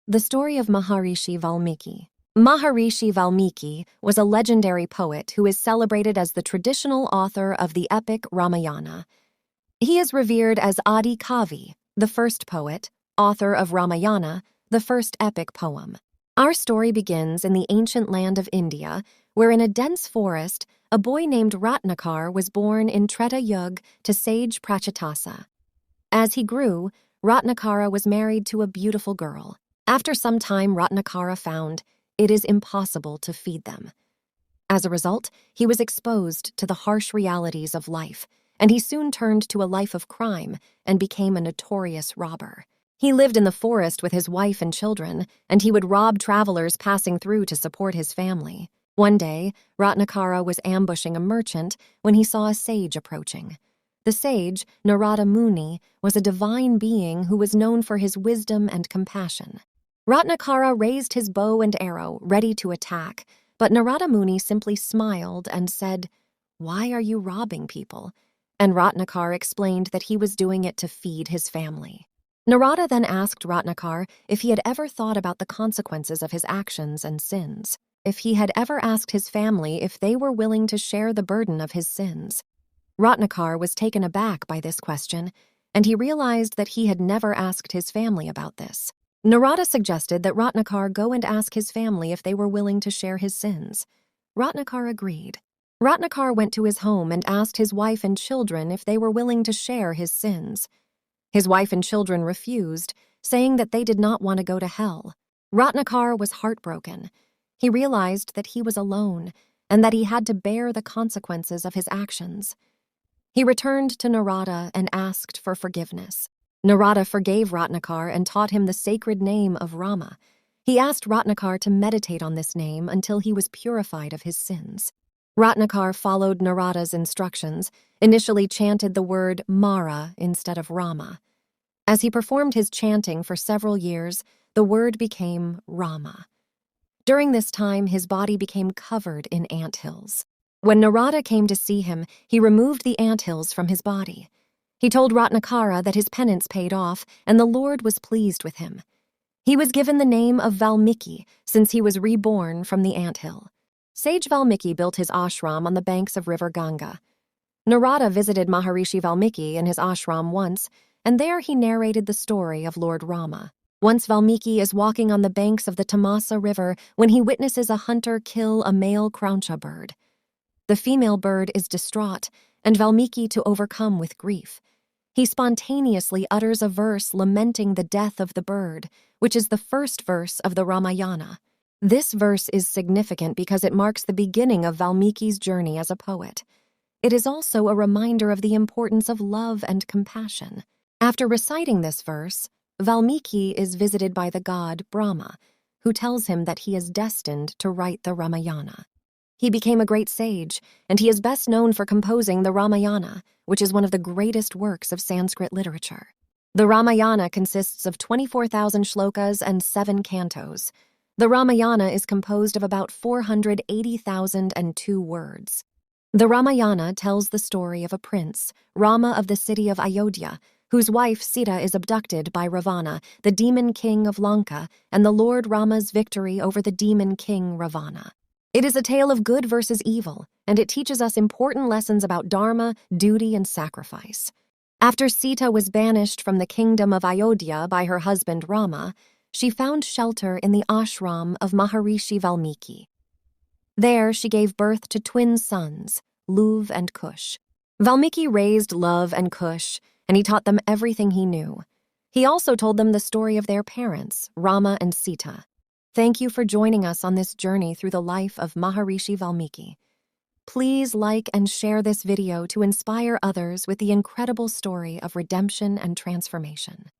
The story of Maharishi Valmiki. Maharishi Valmiki was a legendary poet who is celebrated as the traditional author of the epic Ramayana. He is revered as Adi Kavi, the first poet, author of Ramayana, the first epic poem. Our story begins in the ancient land of India, where in a dense forest, a boy named Ratnakar was born in Treta Yug to sage Prachitasa. As he grew, Ratnakara was married to a beautiful girl. After some time, Ratnakara found it is impossible to feed them. As a result, he was exposed to the harsh realities of life, and he soon turned to a life of crime and became a notorious robber. He lived in the forest with his wife and children, and he would rob travelers passing through to support his family. One day, Ratnakara was ambushing a merchant when he saw a sage approaching. The sage, Narada Muni, was a divine being who was known for his wisdom and compassion. Ratnakara raised his bow and arrow, ready to attack, but Narada Muni simply smiled and said, "Why are you robbing people?" And Ratnakar explained that he was doing it to feed his family. Narada then asked Ratnakar if he had ever thought about the consequences of his actions and sins, if he had ever asked his family if they were willing to share the burden of his sins. Ratnakar was taken aback by this question, and he realized that he had never asked his family about this. Narada suggested that Ratnakar go and ask his family if they were willing to share his sins. Ratnakar agreed. Ratnakar went to his home and asked his wife and children if they were willing to share his sins. His wife and children refused, saying that they did not want to go to hell. Ratnakar was heartbroken. He realized that he was alone and that he had to bear the consequences of his actions. He returned to Narada and asked for forgiveness. Narada forgave Ratnakar and taught him the sacred name of Rama. He asked Ratnakar to meditate on this name until he was purified of his sins. Ratnakar followed Narada's instructions, initially chanted the word Mara instead of Rama. As he performed his chanting for several years, the word became Rama. During this time, his body became covered in anthills. When Narada came to see him, he removed the anthills from his body. He told Ratnakara that his penance paid off and the Lord was pleased with him. He was given the name of Valmiki since he was reborn from the anthill. Sage Valmiki built his ashram on the banks of river Ganga. Narada visited Maharishi Valmiki in his ashram once, and there he narrated the story of Lord Rama. Once Valmiki is walking on the banks of the Tamasa River when he witnesses a hunter kill a male crauncha bird. The female bird is distraught, and Valmiki to overcome with grief. He spontaneously utters a verse lamenting the death of the bird, which is the first verse of the Ramayana. This verse is significant because it marks the beginning of Valmiki's journey as a poet. It is also a reminder of the importance of love and compassion. After reciting this verse, Valmiki is visited by the god Brahma, who tells him that he is destined to write the Ramayana. He became a great sage, and he is best known for composing the Ramayana, which is one of the greatest works of Sanskrit literature. The Ramayana consists of 24,000 shlokas and 7 cantos. The Ramayana is composed of about 480,002 words. The Ramayana tells the story of a prince, Rama of the city of Ayodhya, whose wife Sita is abducted by Ravana, the demon king of Lanka, and the Lord Rama's victory over the demon king Ravana. It is a tale of good versus evil, and it teaches us important lessons about dharma, duty, and sacrifice. After Sita was banished from the kingdom of Ayodhya by her husband Rama, she found shelter in the ashram of Maharishi Valmiki. There she gave birth to twin sons, Luv and Kush. Valmiki raised Luv and Kush, and he taught them everything he knew. He also told them the story of their parents, Rama and Sita. Thank you for joining us on this journey through the life of Maharishi Valmiki. Please like and share this video to inspire others with the incredible story of redemption and transformation.